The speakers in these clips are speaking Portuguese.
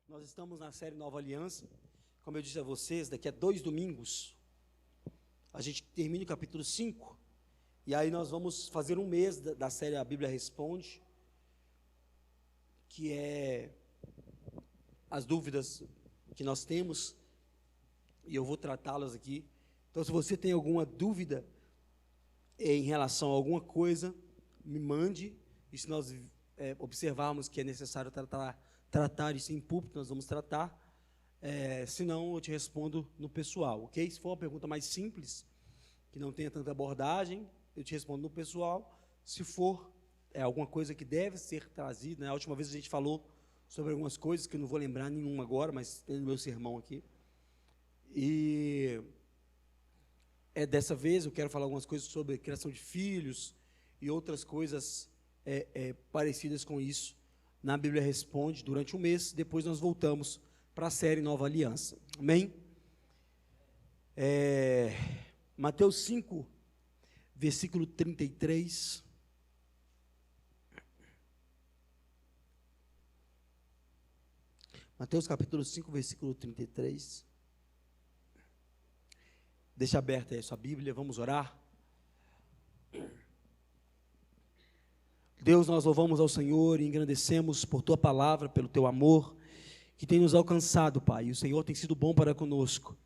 Nós estamos na série Nova Aliança. Como eu disse a vocês, daqui a 2 domingos, a gente termina o capítulo 5, e aí nós vamos fazer um mês da série A Bíblia Responde, que é as dúvidas que nós temos, e eu vou tratá-las aqui. Então, se você tem alguma dúvida em relação a alguma coisa, me mande, e se nós observarmos que é necessário tratar isso em público, nós vamos tratar, se não, eu te respondo no pessoal, ok? Se for uma pergunta mais simples, que não tenha tanta abordagem, eu te respondo no pessoal. Se for alguma coisa que deve ser trazida, né? A última vez a gente falou sobre algumas coisas, que eu não vou lembrar nenhuma agora, mas tem no meu sermão aqui, e dessa vez eu quero falar algumas coisas sobre criação de filhos, e outras coisas parecidas com isso, na Bíblia Responde, durante um mês. Depois nós voltamos para a série Nova Aliança, amém? Mateus 5, versículo 33, Mateus capítulo 5, versículo 33, deixa aberta aí a sua Bíblia, vamos orar. Deus, nós louvamos ao Senhor e engrandecemos por Tua palavra, pelo Teu amor, que tem nos alcançado, Pai, e o Senhor tem sido bom para conosco.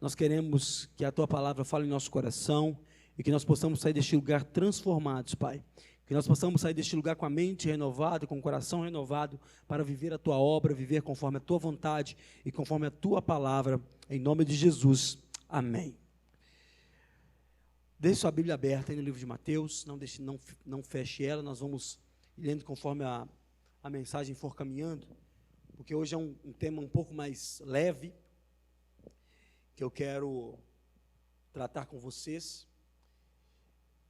Nós queremos que a Tua palavra fale em nosso coração, e que nós possamos sair deste lugar transformados, Pai, que nós possamos sair deste lugar com a mente renovada, com o coração renovado, para viver a Tua obra, viver conforme a Tua vontade, e conforme a Tua palavra, em nome de Jesus, amém. Deixe sua Bíblia aberta aí no livro de Mateus, não feche ela, nós vamos lendo conforme a mensagem for caminhando, porque hoje é um tema um pouco mais leve, que eu quero tratar com vocês.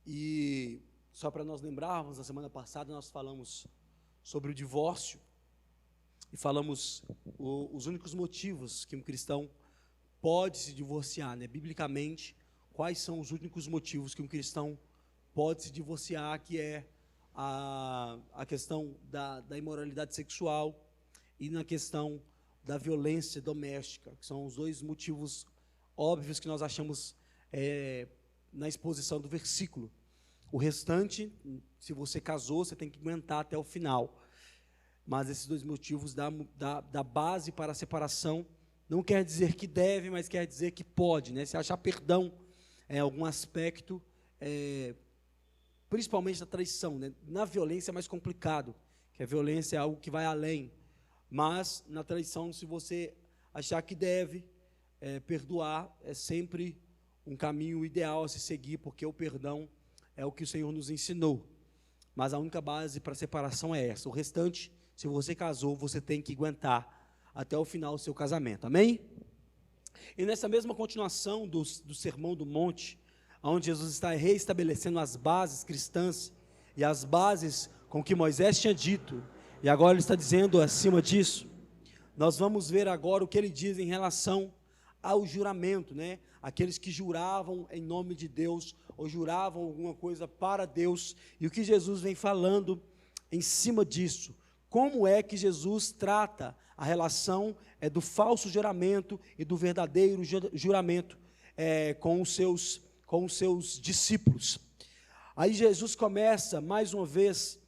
E só para nós lembrarmos, na semana passada nós falamos sobre o divórcio, e falamos os únicos motivos que um cristão pode se divorciar, né? Biblicamente, quais são os únicos motivos que um cristão pode se divorciar, que é a questão da imoralidade sexual e na questão da violência doméstica, que são os dois motivos óbvios que nós achamos na exposição do versículo. O restante, se você casou, você tem que aguentar até o final. Mas esses dois motivos da base para a separação não quer dizer que deve, mas quer dizer que pode, né? Se achar perdão em algum aspecto, principalmente da traição, né? Na violência é mais complicado, que a violência é algo que vai além, mas na traição, se você achar que deve perdoar, é sempre um caminho ideal a se seguir, porque o perdão é o que o Senhor nos ensinou, mas a única base para a separação é essa. O restante, se você casou, você tem que aguentar até o final do seu casamento, amém? E nessa mesma continuação do Sermão do Monte, onde Jesus está reestabelecendo as bases cristãs e as bases com que Moisés tinha dito, e agora ele está dizendo acima disso, nós vamos ver agora o que ele diz em relação ao juramento, né? Aqueles que juravam em nome de Deus, ou juravam alguma coisa para Deus, e o que Jesus vem falando em cima disso. Como é que Jesus trata a relação do falso juramento e do verdadeiro juramento com os seus discípulos? Aí Jesus começa, mais uma vez,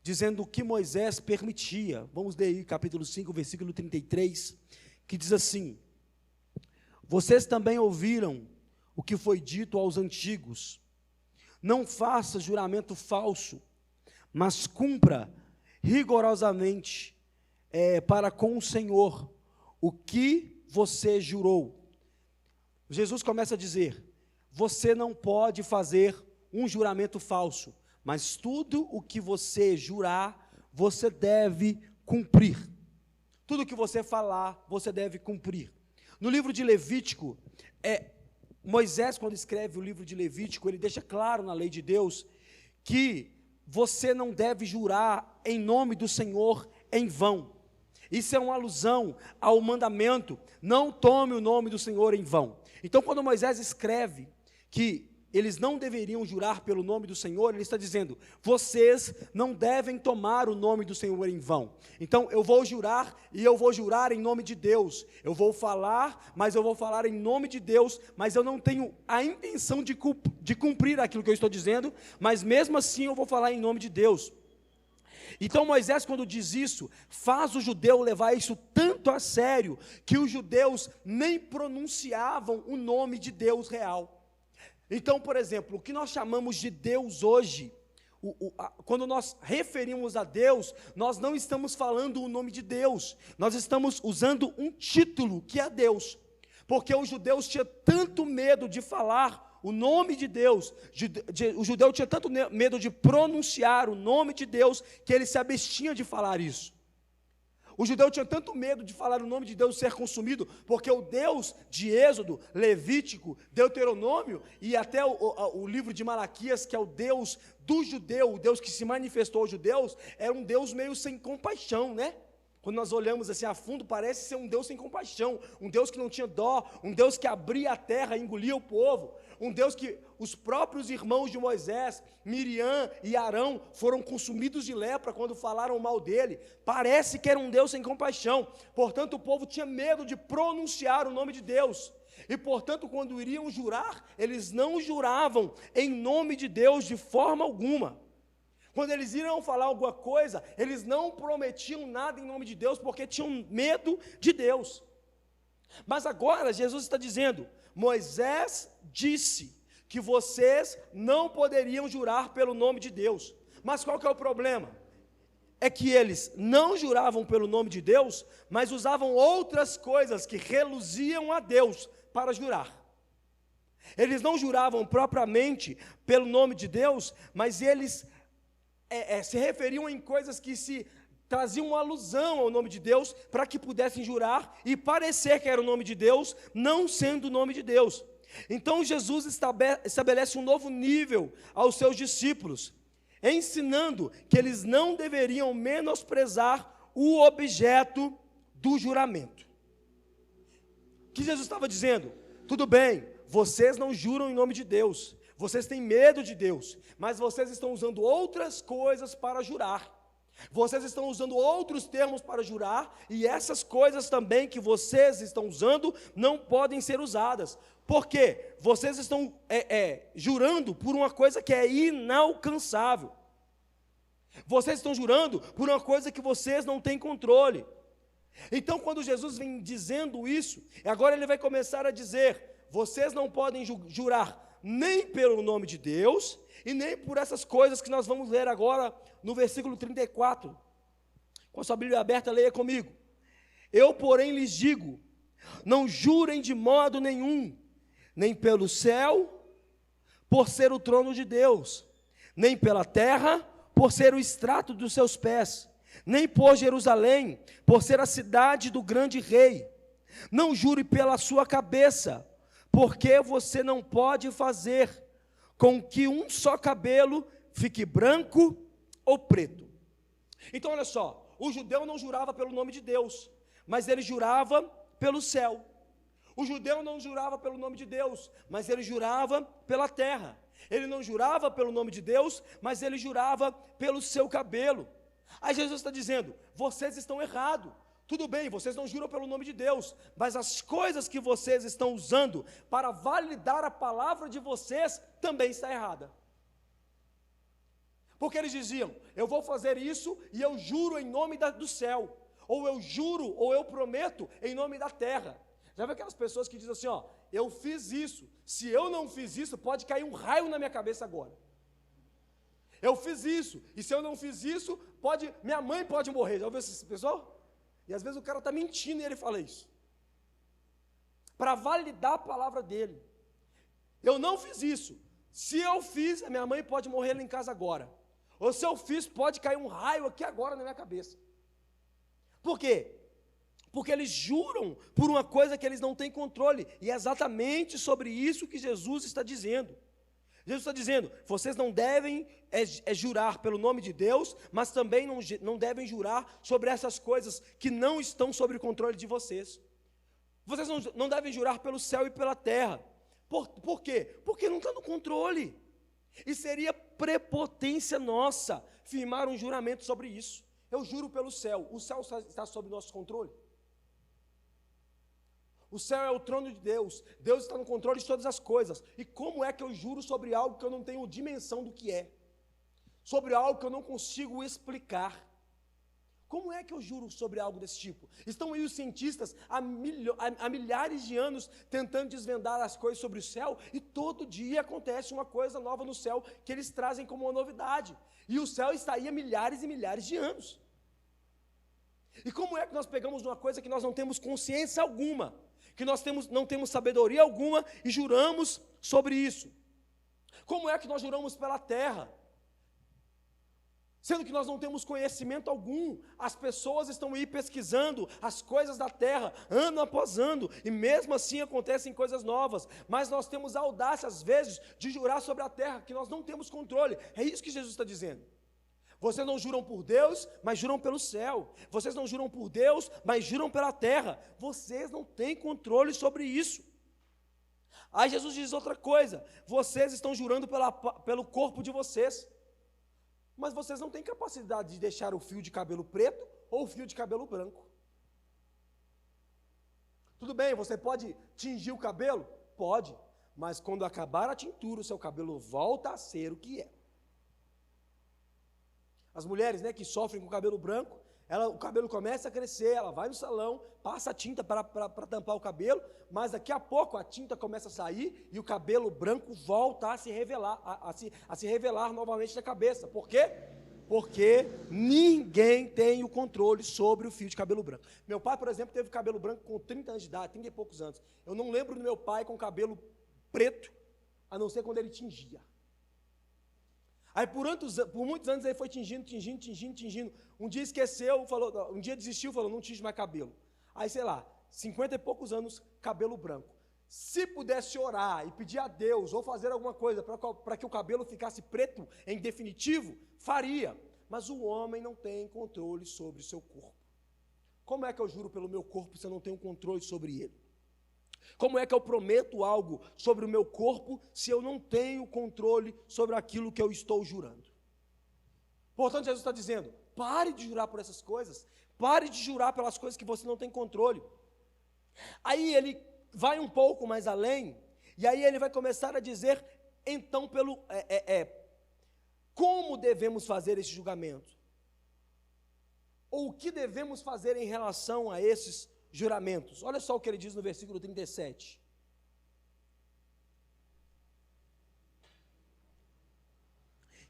dizendo o que Moisés permitia. Vamos ler aí capítulo 5, versículo 33, que diz assim: vocês também ouviram o que foi dito aos antigos: não faça juramento falso, mas cumpra rigorosamente para com o Senhor o que você jurou. Jesus começa a dizer: você não pode fazer um juramento falso, mas tudo o que você jurar, você deve cumprir. Tudo o que você falar, você deve cumprir. No livro de Levítico, Moisés, quando escreve o livro de Levítico, ele deixa claro na lei de Deus que você não deve jurar em nome do Senhor em vão. Isso é uma alusão ao mandamento: não tome o nome do Senhor em vão. Então, quando Moisés escreve que eles não deveriam jurar pelo nome do Senhor, ele está dizendo, vocês não devem tomar o nome do Senhor em vão. Então eu vou jurar, e eu vou jurar em nome de Deus. Eu vou falar, mas eu vou falar em nome de Deus, mas eu não tenho a intenção de cumprir aquilo que eu estou dizendo, mas mesmo assim eu vou falar em nome de Deus. Então Moisés, quando diz isso, faz o judeu levar isso tanto a sério, que os judeus nem pronunciavam o nome de Deus real. Então, por exemplo, o que nós chamamos de Deus hoje, quando nós referimos a Deus, nós não estamos falando o nome de Deus, nós estamos usando um título que é Deus, porque os judeus tinham tanto medo de falar o nome de Deus, o judeu tinha tanto medo de pronunciar o nome de Deus, que ele se abstinha de falar isso. O judeu tinha tanto medo de falar o nome de Deus ser consumido, porque o Deus de Êxodo, Levítico, Deuteronômio, e até o livro de Malaquias, que é o Deus do judeu, o Deus que se manifestou aos judeus, era um Deus meio sem compaixão, né? Quando nós olhamos assim a fundo, parece ser um Deus sem compaixão, um Deus que não tinha dó, um Deus que abria a terra e engolia o povo, um Deus que os próprios irmãos de Moisés, Miriam e Arão, foram consumidos de lepra quando falaram mal dele. Parece que era um Deus sem compaixão, portanto o povo tinha medo de pronunciar o nome de Deus, e portanto quando iriam jurar, eles não juravam em nome de Deus de forma alguma. Quando eles iriam falar alguma coisa, eles não prometiam nada em nome de Deus, porque tinham medo de Deus. Mas agora Jesus está dizendo, Moisés disse que vocês não poderiam jurar pelo nome de Deus. Mas qual que é o problema? É que eles não juravam pelo nome de Deus, mas usavam outras coisas que reluziam a Deus para jurar. Eles não juravam propriamente pelo nome de Deus, mas eles se referiam em coisas que se traziam uma alusão ao nome de Deus, para que pudessem jurar e parecer que era o nome de Deus, não sendo o nome de Deus. Então Jesus estabelece um novo nível aos seus discípulos, ensinando que eles não deveriam menosprezar o objeto do juramento. O que Jesus estava dizendo? Tudo bem, vocês não juram em nome de Deus, vocês têm medo de Deus, mas vocês estão usando outras coisas para jurar. Vocês estão usando outros termos para jurar, e essas coisas também que vocês estão usando não podem ser usadas. Por quê? Vocês estão jurando por uma coisa que é inalcançável. Vocês estão jurando por uma coisa que vocês não têm controle. Então, quando Jesus vem dizendo isso, agora ele vai começar a dizer, vocês não podem jurar nem pelo nome de Deus, e nem por essas coisas que nós vamos ler agora no versículo 34. Com a sua Bíblia aberta, leia comigo. Eu, porém, lhes digo, não jurem de modo nenhum, nem pelo céu, por ser o trono de Deus, nem pela terra, por ser o estrato dos seus pés, nem por Jerusalém, por ser a cidade do grande rei. Não jure pela sua cabeça, porque você não pode fazer com que um só cabelo fique branco ou preto. Então olha só, o judeu não jurava pelo nome de Deus, mas ele jurava pelo céu. O judeu não jurava pelo nome de Deus, mas ele jurava pela terra. Ele não jurava pelo nome de Deus, mas ele jurava pelo seu cabelo. Aí Jesus está dizendo, vocês estão errados. Tudo bem, vocês não juram pelo nome de Deus, mas as coisas que vocês estão usando para validar a palavra de vocês também está errada. Porque eles diziam, eu vou fazer isso e eu juro em nome do céu, ou eu juro, ou eu prometo em nome da terra. Já viu aquelas pessoas que dizem assim, ó, eu fiz isso, se eu não fiz isso, pode cair um raio na minha cabeça agora. Eu fiz isso, e se eu não fiz isso, minha mãe pode morrer. Já ouviu esse pessoal? E às vezes o cara está mentindo e ele fala isso, para validar a palavra dele. Eu não fiz isso, se eu fiz, a minha mãe pode morrer lá em casa agora, ou se eu fiz, pode cair um raio aqui agora na minha cabeça. Por quê? Porque eles juram por uma coisa que eles não têm controle, e é exatamente sobre isso que Jesus está dizendo. Jesus está dizendo, vocês não devem jurar pelo nome de Deus, mas também não devem jurar sobre essas coisas que não estão sob o controle de vocês. Vocês não devem jurar pelo céu e pela terra, Por quê? Porque não está no controle. E seria prepotência nossa firmar um juramento sobre isso. Eu juro pelo céu. O céu está sob nosso controle? O céu é o trono de Deus. Deus está no controle de todas as coisas. E como é que eu juro sobre algo que eu não tenho dimensão do que é? Sobre algo que eu não consigo explicar? Como é que eu juro sobre algo desse tipo? Estão aí os cientistas há milhares de anos tentando desvendar as coisas sobre o céu, e todo dia acontece uma coisa nova no céu que eles trazem como uma novidade. E o céu está aí há milhares e milhares de anos. E como é que nós pegamos uma coisa que nós não temos consciência alguma, que nós não temos sabedoria alguma e juramos sobre isso? Como é que nós juramos pela terra, sendo que nós não temos conhecimento algum? As pessoas estão aí pesquisando as coisas da terra, ano após ano, e mesmo assim acontecem coisas novas, mas nós temos a audácia, às vezes, de jurar sobre a terra, que nós não temos controle. É isso que Jesus está dizendo. Vocês não juram por Deus, mas juram pelo céu. Vocês não juram por Deus, mas juram pela terra. Vocês não têm controle sobre isso. Aí Jesus diz outra coisa: vocês estão jurando pelo corpo de vocês, mas vocês não têm capacidade de deixar o fio de cabelo preto ou o fio de cabelo branco. Tudo bem, você pode tingir o cabelo? Pode, mas quando acabar a tintura, o seu cabelo volta a ser o que é. As mulheres, né, que sofrem com o cabelo branco, o cabelo começa a crescer, ela vai no salão, passa a tinta para tampar o cabelo, mas daqui a pouco a tinta começa a sair e o cabelo branco volta a se revelar, a se revelar novamente na cabeça. Por quê? Porque ninguém tem o controle sobre o fio de cabelo branco. Meu pai, por exemplo, teve cabelo branco com 30 anos de idade, 30 e poucos anos. Eu não lembro do meu pai com cabelo preto, a não ser quando ele tingia. Aí por muitos anos ele foi tingindo. Um dia esqueceu, um dia desistiu, falou, não tinge mais cabelo. Aí, sei lá, 50 e poucos anos, cabelo branco. Se pudesse orar e pedir a Deus, ou fazer alguma coisa para que o cabelo ficasse preto em definitivo, faria. Mas o homem não tem controle sobre o seu corpo. Como é que eu juro pelo meu corpo se eu não tenho controle sobre ele? Como é que eu prometo algo sobre o meu corpo se eu não tenho controle sobre aquilo que eu estou jurando? Portanto, Jesus está dizendo, pare de jurar por essas coisas, pare de jurar pelas coisas que você não tem controle. Aí ele vai um pouco mais além, e aí ele vai começar a dizer, então, como devemos fazer esse julgamento? Ou o que devemos fazer em relação a esses juramentos? Olha só o que ele diz no versículo 37.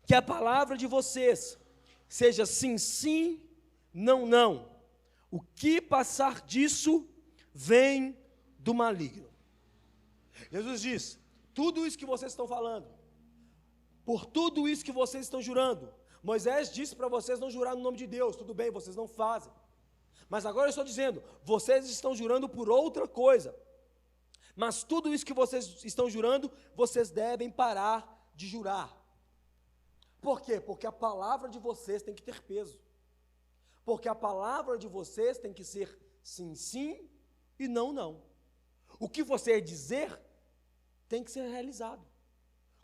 Que a palavra de vocês seja sim, sim, não, não. O que passar disso vem do maligno. Jesus diz, tudo isso que vocês estão falando, por tudo isso que vocês estão jurando, Moisés disse para vocês não jurar no nome de Deus, tudo bem, vocês não fazem. Mas agora eu estou dizendo, vocês estão jurando por outra coisa. Mas tudo isso que vocês estão jurando, vocês devem parar de jurar. Por quê? Porque a palavra de vocês tem que ter peso. Porque a palavra de vocês tem que ser sim, sim e não, não. O que você dizer tem que ser realizado.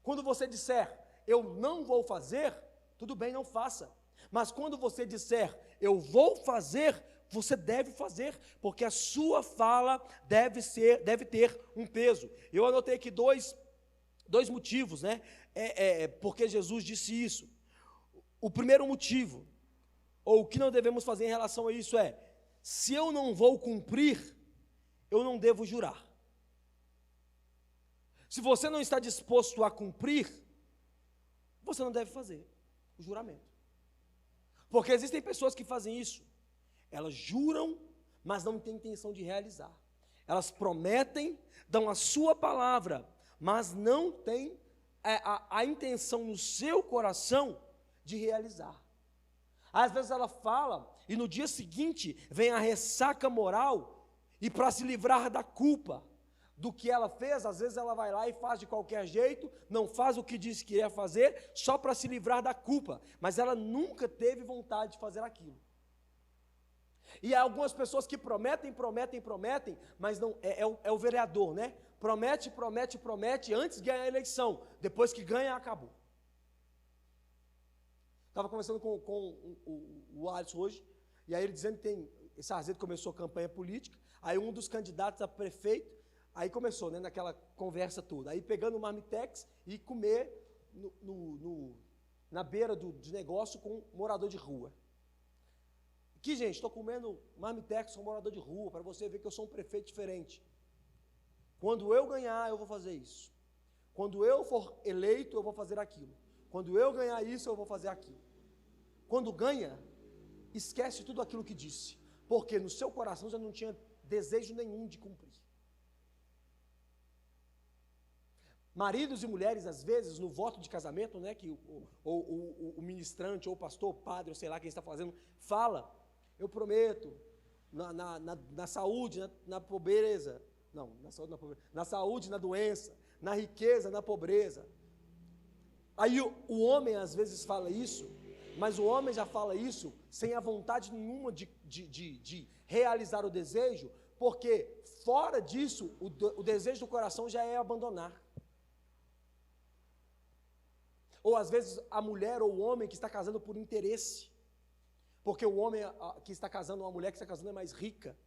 Quando você disser, eu não vou fazer, tudo bem, não faça. Mas quando você disser, eu vou fazer, você deve fazer, porque a sua fala deve ter um peso. Eu anotei aqui dois motivos, né? Porque Jesus disse isso. O primeiro motivo, ou o que não devemos fazer em relação a isso é, se eu não vou cumprir, eu não devo jurar. Se você não está disposto a cumprir, você não deve fazer o juramento. Porque existem pessoas que fazem isso. Elas juram, mas não têm intenção de realizar. Elas prometem, dão a sua palavra, mas não têm a intenção no seu coração de realizar. Às vezes ela fala, e no dia seguinte vem a ressaca moral, e para se livrar da culpa do que ela fez, às vezes ela vai lá e faz de qualquer jeito, não faz o que disse que ia fazer, só para se livrar da culpa, mas ela nunca teve vontade de fazer aquilo. E há algumas pessoas que prometem, mas não, é o vereador, né? Promete, antes de ganhar a eleição, depois que ganha, acabou. Estava conversando com o Alisson hoje, e aí ele dizendo que esse Azevedo começou a campanha política, aí um dos candidatos a prefeito, aí começou, né, naquela conversa toda, aí pegando o marmitex e comer na beira de negócio com morador de rua. Aqui, gente, estou comendo marmitex com morador de rua, para você ver que eu sou um prefeito diferente. Quando eu ganhar, eu vou fazer isso. Quando eu for eleito, eu vou fazer aquilo. Quando eu ganhar isso, eu vou fazer aquilo. Quando ganha, esquece tudo aquilo que disse, porque no seu coração já não tinha desejo nenhum de cumprir. Maridos e mulheres, às vezes, no voto de casamento, né, que o ministrante, ou o pastor, ou o padre, ou sei lá quem está fazendo, fala, eu prometo, na saúde, na pobreza, não, na saúde, na pobreza, na saúde, na doença, na riqueza, na pobreza. Aí o homem, às vezes, fala isso, mas o homem já fala isso sem a vontade nenhuma de realizar o desejo, porque fora disso, o desejo do coração já é abandonar. Ou às vezes a mulher ou o homem que está casando por interesse, porque o homem que está casando, ou a mulher que está casando é mais rica.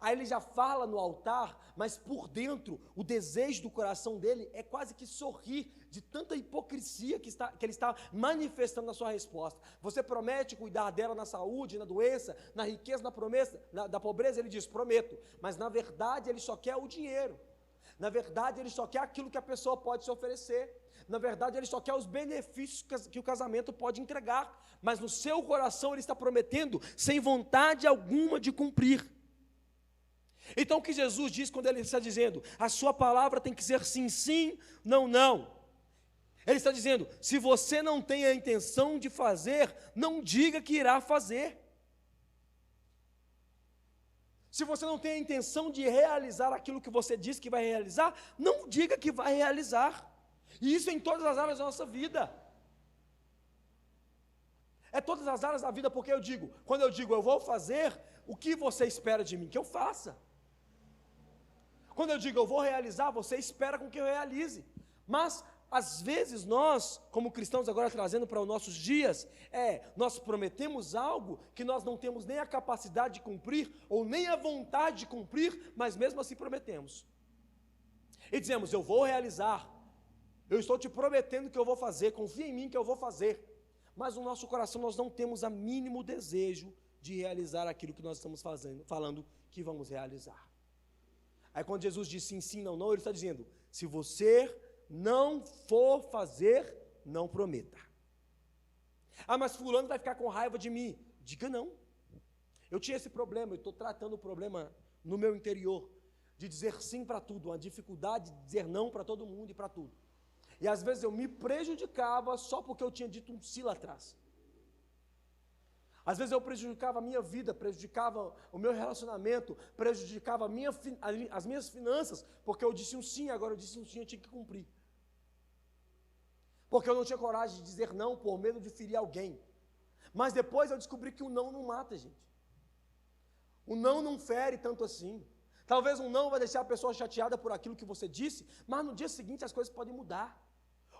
Aí ele já fala no altar, mas por dentro, o desejo do coração dele é quase que sorrir de tanta hipocrisia que ele está manifestando na sua resposta. Você promete cuidar dela na saúde, na doença, na riqueza, na promessa, da pobreza, ele diz, prometo, mas na verdade ele só quer o dinheiro. Na verdade ele só quer aquilo que a pessoa pode se oferecer. Na verdade ele só quer os benefícios que o casamento pode entregar, mas no seu coração ele está prometendo sem vontade alguma de cumprir. Então o que Jesus diz quando ele está dizendo, a sua palavra tem que ser sim, sim, não, não. Ele está dizendo, se você não tem a intenção de fazer, não diga que irá fazer. Se você não tem a intenção de realizar aquilo que você diz que vai realizar, não diga que vai realizar. E isso em todas as áreas da nossa vida. É todas as áreas da vida, porque quando eu digo eu vou fazer, o que você espera de mim? Que eu faça. Quando eu digo eu vou realizar, você espera com que eu realize. Mas, às vezes, nós, como cristãos agora trazendo para os nossos dias, nós prometemos algo que nós não temos nem a capacidade de cumprir, ou nem a vontade de cumprir, mas mesmo assim prometemos. E dizemos, eu vou realizar, eu estou te prometendo que eu vou fazer, confia em mim que eu vou fazer. Mas no nosso coração nós não temos o mínimo desejo de realizar aquilo que nós estamos falando que vamos realizar. Aí quando Jesus diz sim, sim, não, não, ele está dizendo, se você não for fazer, não prometa. Ah, mas fulano vai ficar com raiva de mim. Diga não. Eu tinha esse problema, eu estou tratando o problema no meu interior, de dizer sim para tudo, uma dificuldade de dizer não para todo mundo e para tudo. E às vezes eu me prejudicava só porque eu tinha dito um sim lá atrás. Às vezes eu prejudicava a minha vida, prejudicava o meu relacionamento, prejudicava as minhas finanças, porque eu disse um sim, agora eu disse um sim, eu tinha que cumprir. Porque eu não tinha coragem de dizer não por medo de ferir alguém. Mas depois eu descobri que o não mata, gente. O não fere tanto assim. Talvez um não vai deixar a pessoa chateada por aquilo que você disse, mas no dia seguinte as coisas podem mudar.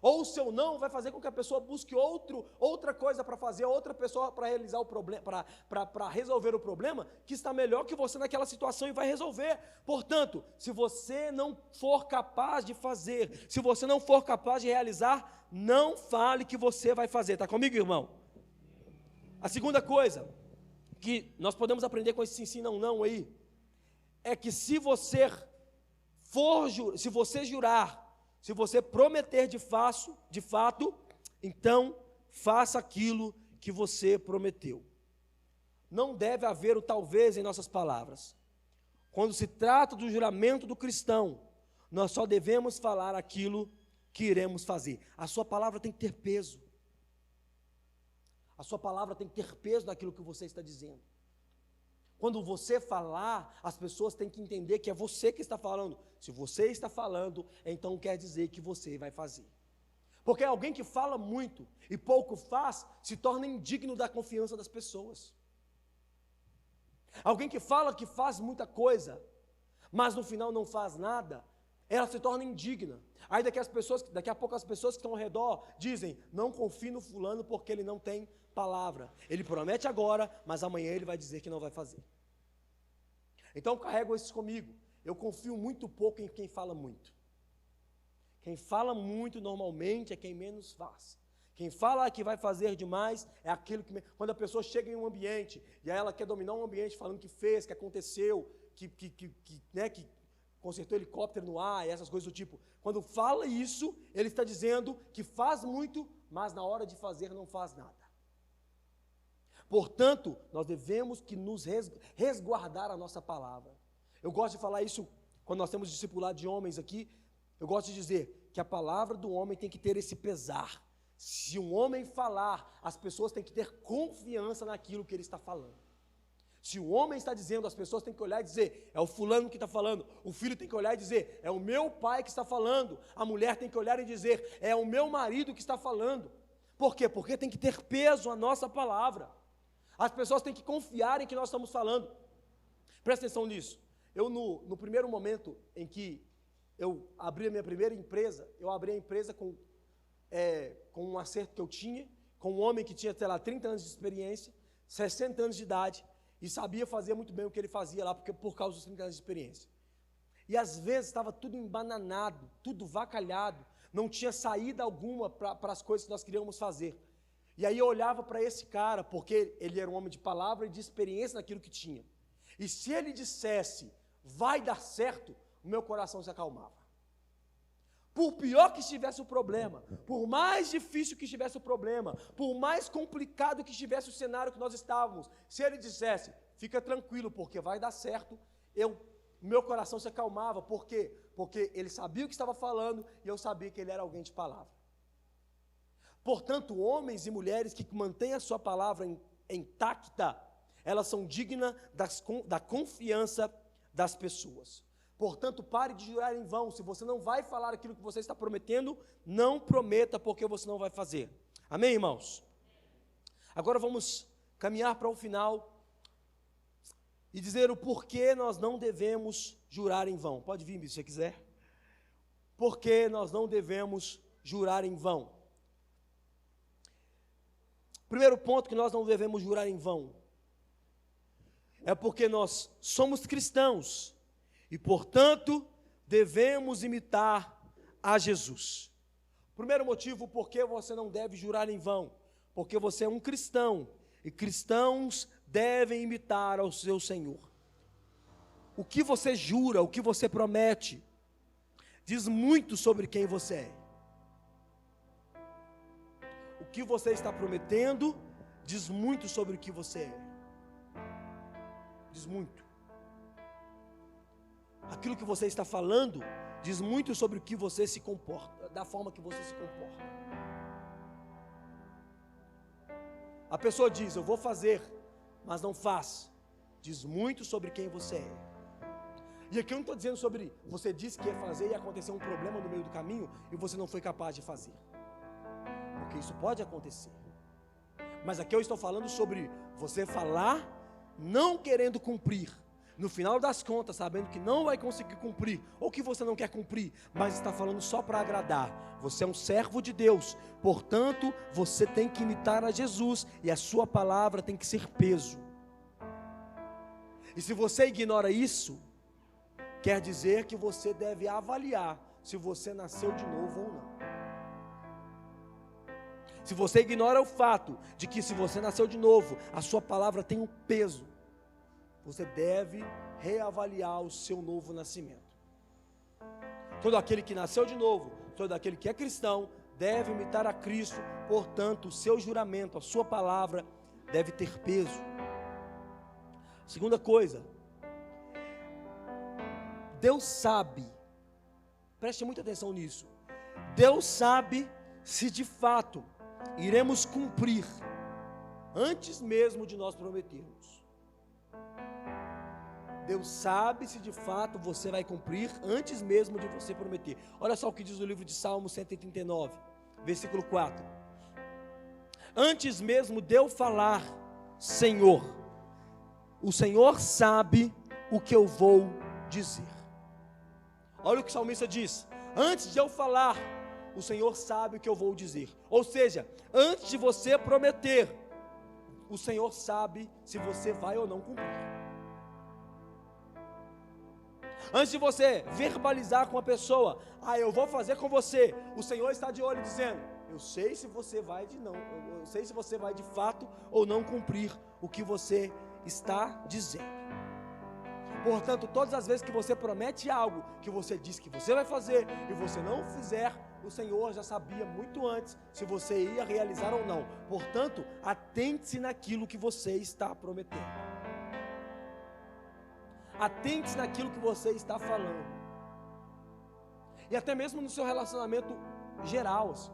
Ou o seu não vai fazer com que a pessoa busque outra coisa para fazer, outra pessoa para realizar o problema, para resolver o problema, que está melhor que você naquela situação e vai resolver. Portanto, se você não for capaz de fazer, se você não for capaz de realizar, não fale que você vai fazer. Está comigo, irmão? A segunda coisa que nós podemos aprender com esse sim, sim, não, não aí, é que se você jurar, se você prometer de fato, então faça aquilo que você prometeu. Não deve haver o talvez em nossas palavras. Quando se trata do juramento do cristão, nós só devemos falar aquilo que iremos fazer. A sua palavra tem que ter peso. A sua palavra tem que ter peso naquilo que você está dizendo. Quando você falar, as pessoas têm que entender que é você que está falando. Se você está falando, então quer dizer que você vai fazer. Porque alguém que fala muito e pouco faz, se torna indigno da confiança das pessoas. Alguém que fala que faz muita coisa, mas no final não faz nada, ela se torna indigna. Aí daqui a pouco as pessoas que estão ao redor dizem: não confie no fulano porque ele não tem palavra. Ele promete agora, mas amanhã ele vai dizer que não vai fazer. Então carrego isso comigo. Eu confio muito pouco em quem fala muito. Quem fala muito normalmente é quem menos faz. Quem fala que vai fazer demais é aquilo que... Quando a pessoa chega em um ambiente e aí ela quer dominar um ambiente falando que fez, que aconteceu, que consertou helicóptero no ar e essas coisas do tipo. Quando fala isso, ele está dizendo que faz muito, mas na hora de fazer não faz nada. Portanto, nós devemos que nos resguardar a nossa palavra. Eu gosto de falar isso quando nós temos discipulado de homens aqui. Eu gosto de dizer que a palavra do homem tem que ter esse pesar. Se um homem falar, as pessoas têm que ter confiança naquilo que ele está falando. Se o homem está dizendo, as pessoas têm que olhar e dizer: é o fulano que está falando. O filho tem que olhar e dizer: é o meu pai que está falando. A mulher tem que olhar e dizer: é o meu marido que está falando. Por quê? Porque tem que ter peso a nossa palavra. As pessoas têm que confiar em que nós estamos falando. Presta atenção nisso. Eu, no primeiro momento em que eu abri a minha primeira empresa, eu abri a empresa com um acerto que eu tinha, com um homem que tinha, sei lá, 30 anos de experiência, 60 anos de idade, e sabia fazer muito bem o que ele fazia lá, por causa dos 30 anos de experiência. E às vezes estava tudo embananado, tudo vacalhado, não tinha saída alguma para as coisas que nós queríamos fazer. E aí eu olhava para esse cara, porque ele era um homem de palavra e de experiência naquilo que tinha. E se ele dissesse: vai dar certo, o meu coração se acalmava. Por pior que estivesse o problema, por mais difícil que estivesse o problema, por mais complicado que estivesse o cenário que nós estávamos, se ele dissesse: fica tranquilo, porque vai dar certo, meu coração se acalmava. Por quê? Porque ele sabia o que estava falando e eu sabia que ele era alguém de palavra. Portanto, homens e mulheres que mantêm a sua palavra intacta, elas são dignas da confiança das pessoas. Portanto, pare de jurar em vão. Se você não vai falar aquilo que você está prometendo, não prometa, porque você não vai fazer. Amém, irmãos? Agora vamos caminhar para o final e dizer o porquê nós não devemos jurar em vão. Pode vir, se você quiser. Por que nós não devemos jurar em vão? Primeiro ponto que nós não devemos jurar em vão é porque nós somos cristãos e, portanto, devemos imitar a Jesus. Primeiro motivo por que você não deve jurar em vão: porque você é um cristão e cristãos devem imitar ao seu Senhor. O que você jura, o que você promete, diz muito sobre quem você é. O que você está prometendo diz muito sobre o que você é. Diz muito. Aquilo que você está falando diz muito sobre o que você se comporta, da forma que você se comporta. A pessoa diz: eu vou fazer, mas não faz. Diz muito sobre quem você é. E aqui eu não estou dizendo sobre você disse que ia fazer e aconteceu um problema no meio do caminho e você não foi capaz de fazer. Porque isso pode acontecer. Mas aqui eu estou falando sobre você falar não querendo cumprir, no final das contas sabendo que não vai conseguir cumprir, ou que você não quer cumprir, mas está falando só para agradar. Você é um servo de Deus, portanto você tem que imitar a Jesus, e a sua palavra tem que ser peso. E se você ignora isso, quer dizer que você deve avaliar se você nasceu de novo ou não. Se você ignora o fato de que se você nasceu de novo, a sua palavra tem um peso, você deve reavaliar o seu novo nascimento. Todo aquele que nasceu de novo, todo aquele que é cristão, deve imitar a Cristo, portanto, o seu juramento, a sua palavra deve ter peso. Segunda coisa, Deus sabe, preste muita atenção nisso, Deus sabe se de fato iremos cumprir antes mesmo de nós prometermos. Deus sabe se de fato você vai cumprir antes mesmo de você prometer. Olha só o que diz o livro de Salmo 139, versículo 4. Antes mesmo de eu falar, Senhor, o Senhor sabe o que eu vou dizer. Olha o que o salmista diz: antes de eu falar, o Senhor sabe o que eu vou dizer. Ou seja, antes de você prometer, o Senhor sabe se você vai ou não cumprir. Antes de você verbalizar com a pessoa: eu vou fazer com você, o Senhor está de olho dizendo: eu sei se você vai eu sei se você vai de fato ou não cumprir o que você está dizendo. Portanto, todas as vezes que você promete algo que você diz que você vai fazer e você não fizer, o Senhor já sabia muito antes se você ia realizar ou não. Portanto, atente-se naquilo que você está prometendo. Atente-se naquilo que você está falando. E até mesmo no seu relacionamento geral, assim.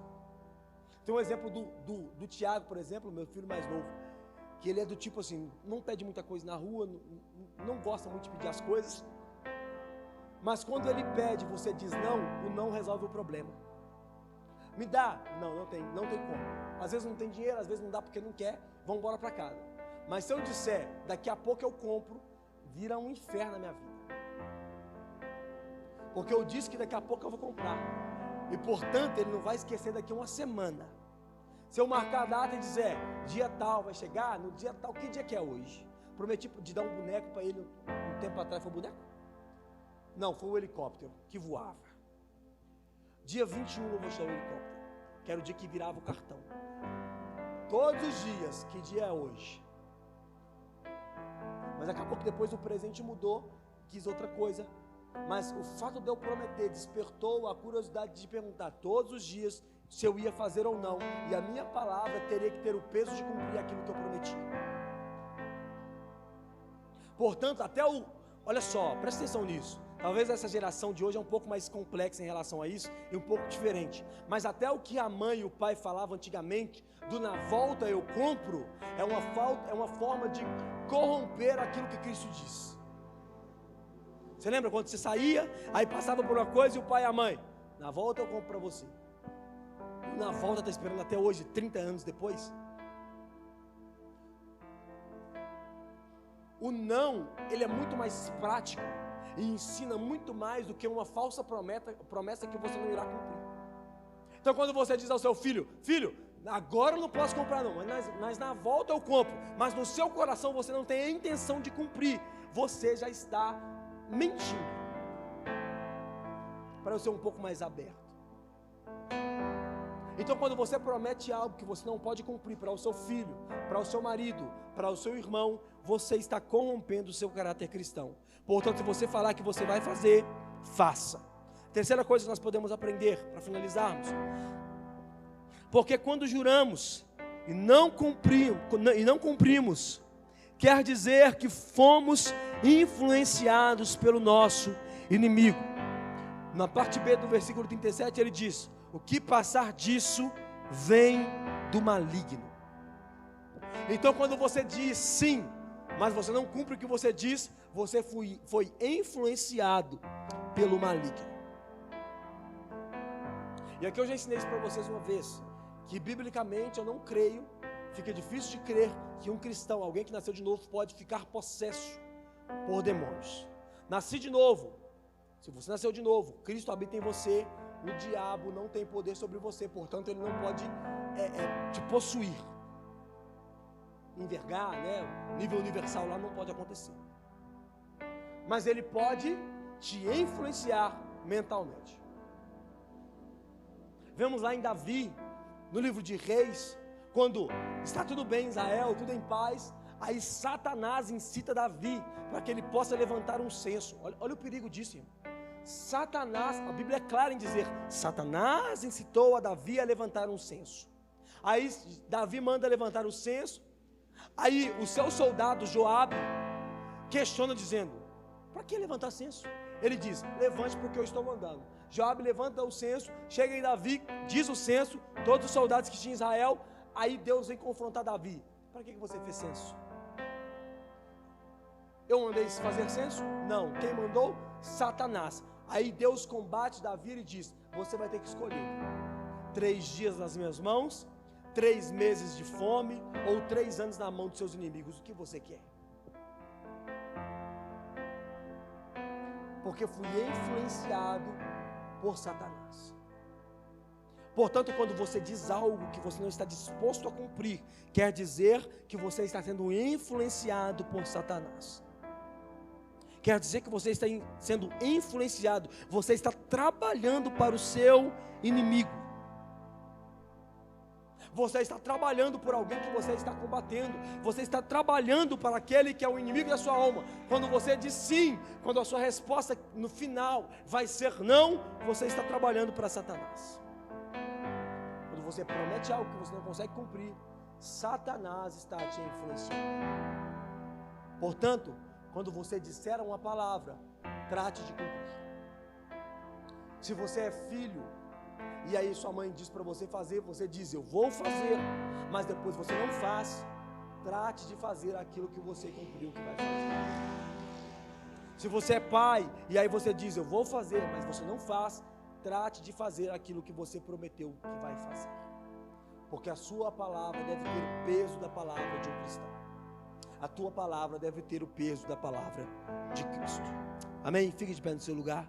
Tem um exemplo do Tiago, por exemplo, meu filho mais novo, que ele é do tipo assim, não pede muita coisa na rua, não gosta muito de pedir as coisas, mas quando ele pede, você diz não, o não resolve o problema. Me dá? Não tem como. Às vezes não tem dinheiro, às vezes não dá porque não quer, vamos embora para casa. Mas se eu disser, daqui a pouco eu compro, vira um inferno na minha vida. Porque eu disse que daqui a pouco eu vou comprar. E portanto, ele não vai esquecer daqui a uma semana. Se eu marcar a data e dizer, dia tal vai chegar, no dia tal, que dia que é hoje? Prometi de dar um boneco para ele um tempo atrás, foi o boneco? Não, foi o helicóptero que voava. Dia 21 eu vou chamar o helicóptero, que era o dia que virava o cartão. Todos os dias, que dia é hoje? Mas daqui a pouco depois o presente mudou, quis outra coisa. Mas o fato de eu prometer despertou a curiosidade de perguntar todos os dias se eu ia fazer ou não, e a minha palavra teria que ter o peso de cumprir aquilo que eu prometi. Portanto, olha só, presta atenção nisso. Talvez essa geração de hoje é um pouco mais complexa em relação a isso e um pouco diferente. Mas até o que a mãe e o pai falavam antigamente, do na volta eu compro, é uma forma de corromper aquilo que Cristo diz. Você lembra quando você saía, aí passava por uma coisa e o pai e a mãe: na volta eu compro para você. Na volta está esperando até hoje, 30 anos depois. O não, ele é muito mais prático e ensina muito mais do que uma falsa promessa que você não irá cumprir. Então quando você diz ao seu filho: filho, agora eu não posso comprar não, mas na volta eu compro, mas no seu coração você não tem a intenção de cumprir, você já está mentindo. Para eu ser um pouco mais aberto. Então quando você promete algo que você não pode cumprir para o seu filho, para o seu marido, para o seu irmão, você está corrompendo o seu caráter cristão. Portanto, se você falar que você vai fazer, faça. Terceira coisa que nós podemos aprender, para finalizarmos: porque quando juramos e não cumprimos, quer dizer que fomos influenciados pelo nosso inimigo. Na parte B do versículo 37 ele diz: o que passar disso vem do maligno. Então quando você diz sim, mas você não cumpre o que você diz, você foi influenciado pelo maligno. E aqui eu já ensinei isso para vocês uma vez, que biblicamente eu não creio, fica difícil de crer que um cristão, alguém que nasceu de novo, pode ficar possesso por demônios. Nasci de novo. Se você nasceu de novo, Cristo habita em você, o diabo não tem poder sobre você, portanto ele não pode te possuir, envergar, né? Nível universal lá não pode acontecer, mas ele pode te influenciar mentalmente. Vemos lá em Davi, no livro de Reis, quando está tudo bem em Israel, tudo em paz, aí Satanás incita Davi para que ele possa levantar um censo. Olha o perigo disso, irmão. Satanás, a Bíblia é clara em dizer, Satanás incitou a Davi a levantar um censo. Aí Davi manda levantar o censo. Aí o seu soldado Joabe questiona dizendo: para que levantar censo? Ele diz: levante porque eu estou mandando. Joabe levanta o censo, chega em Davi, diz o censo, todos os soldados que tinham em Israel. Aí Deus vem confrontar Davi: para que você fez censo? Eu mandei fazer censo? Não. Quem mandou? Satanás. Aí Deus combate Davi e diz: você vai ter que escolher 3 dias nas minhas mãos, 3 meses de fome, ou 3 anos na mão dos seus inimigos. O que você quer? porque fui influenciado por Satanás. Portanto, quando você diz algo que você não está disposto a cumprir, quer dizer que você está sendo influenciado por Satanás. Quer dizer que você está sendo influenciado, você está trabalhando para o seu inimigo. Você está trabalhando por alguém que você está combatendo. Você está trabalhando para aquele que é o inimigo da sua alma. Quando você diz sim, quando a sua resposta no final vai ser não, você está trabalhando para Satanás. Quando você promete algo que você não consegue cumprir, Satanás está te influenciando. Portanto, quando você disser uma palavra, trate de cumprir. Se você é filho, e aí sua mãe diz para você fazer, você diz, eu vou fazer, mas depois você não faz, trate de fazer aquilo que você cumpriu que vai fazer. Se você é pai, e aí você diz, eu vou fazer, mas você não faz, trate de fazer aquilo que você prometeu que vai fazer. Porque a sua palavra deve ter o peso da palavra de um cristão. A tua palavra deve ter o peso da palavra de Cristo. Amém? Fique de pé no seu lugar.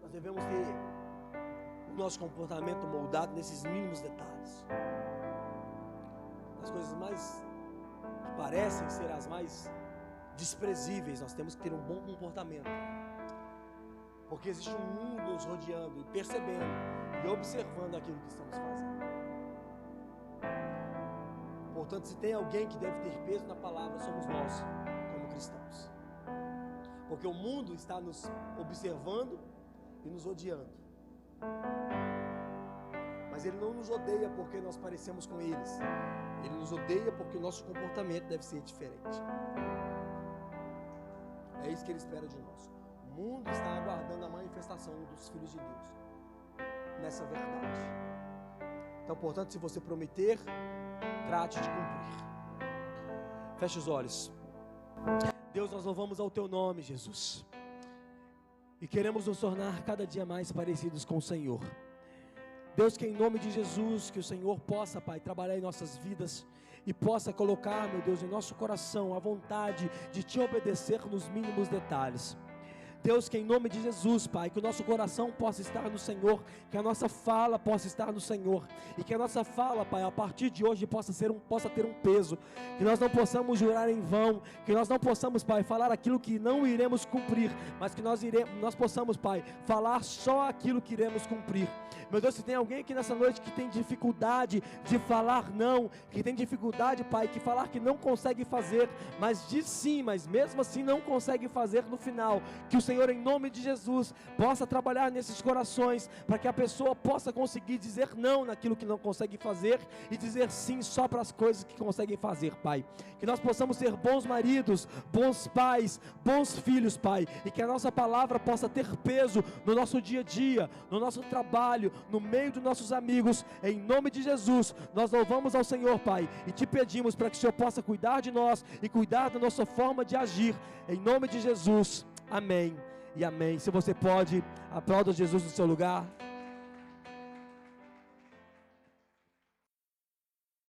Nós devemos ter o nosso comportamento moldado nesses mínimos detalhes. As coisas mais que parecem ser as mais desprezíveis, nós temos que ter um bom comportamento. Porque existe um mundo nos rodeando e percebendo e observando aquilo que estamos fazendo. Portanto, se tem alguém que deve ter peso na palavra, somos nós, como cristãos. Porque o mundo está nos observando e nos odiando. Mas Ele não nos odeia porque nós parecemos com eles. Ele nos odeia porque o nosso comportamento deve ser diferente. É isso que Ele espera de nós. O mundo está aguardando a manifestação dos filhos de Deus nessa verdade. Então, portanto, se você prometer, trate de cumprir. Feche os olhos. Deus, nós louvamos ao Teu nome, Jesus. E queremos nos tornar cada dia mais parecidos com o Senhor. Deus, que em nome de Jesus, que o Senhor possa, Pai, trabalhar em nossas vidas e possa colocar, meu Deus, em nosso coração a vontade de Te obedecer nos mínimos detalhes. Deus, que em nome de Jesus, Pai, que o nosso coração possa estar no Senhor, que a nossa fala possa estar no Senhor, e que a nossa fala, Pai, a partir de hoje possa ter um peso, que nós não possamos jurar em vão, que nós não possamos, Pai, falar aquilo que não iremos cumprir, mas que nós possamos, Pai, falar só aquilo que iremos cumprir. Meu Deus, se tem alguém aqui nessa noite que tem dificuldade de falar não, que tem dificuldade, Pai, que falar que não consegue fazer, mas diz sim, mas mesmo assim não consegue fazer no final, que o Senhor, em nome de Jesus, possa trabalhar nesses corações, para que a pessoa possa conseguir dizer não naquilo que não consegue fazer, e dizer sim só para as coisas que conseguem fazer, Pai. Que nós possamos ser bons maridos, bons pais, bons filhos, Pai, e que a nossa palavra possa ter peso no nosso dia a dia, no nosso trabalho, no meio dos nossos amigos. Em nome de Jesus, nós louvamos ao Senhor, Pai, e Te pedimos para que o Senhor possa cuidar de nós e cuidar da nossa forma de agir, em nome de Jesus. Amém e amém. Se você pode, aplauda Jesus no seu lugar.